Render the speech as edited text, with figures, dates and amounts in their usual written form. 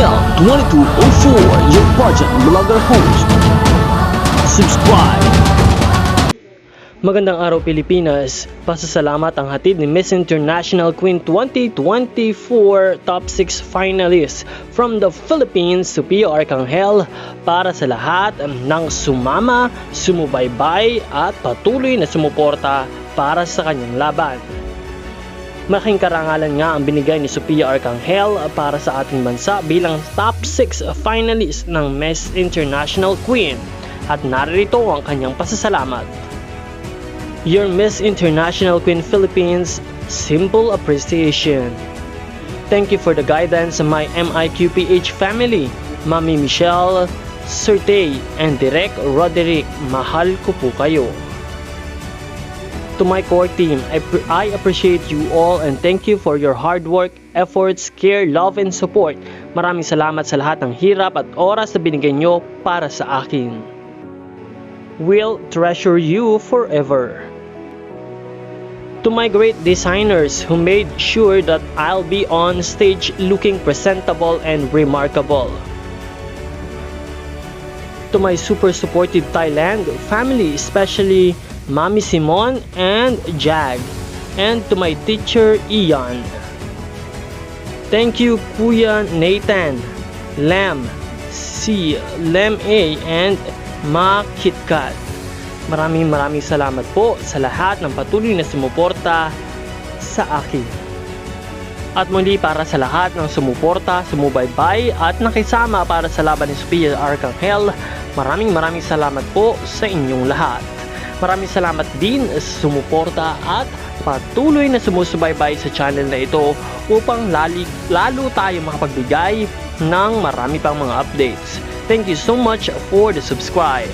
Hill 2204, your project vlogger host. Subscribe! Magandang araw Pilipinas, pasasalamat ang hatid ni Miss International Queen 2024 Top 6 finalists from the Philippines, Sophia Arcangel, para sa lahat ng sumama, sumubaybay at patuloy na sumuporta para sa kanyang laban. Malaking karangalan nga ang binigay ni Sophia Arcangel para sa ating bansa bilang top 6 finalist ng Miss International Queen at narito ang kanyang pasasalamat. Your Miss International Queen Philippines, simple appreciation. Thank you for the guidance of my MIQPH family, Mami Michelle, Sir Tay, and Direk Roderick. Mahal ko po kayo. To my core team, I appreciate you all and thank you for your hard work, efforts, care, love, and support. Maraming salamat sa lahat ng hirap at oras na binigay nyo para sa akin. Will treasure you forever. To my great designers who made sure that I'll be on stage looking presentable and remarkable. To my super supportive Thailand family, especially Mami Simon and Jag, and to my teacher Ian. Thank you Kuya Nathan, Lem C, Lem A, and Ma KitKat. Maraming salamat po sa lahat ng patuloy na sumuporta sa akin. At muli para sa lahat ng sumuporta, sumubaybay at nakisama para sa laban ni Sophia Arcangel, maraming salamat po sa inyong lahat. Maraming salamat din sa sumuporta at patuloy na sumusubaybay sa channel na ito upang lalo tayo makapagbigay ng marami pang mga updates. Thank you so much for the subscribe.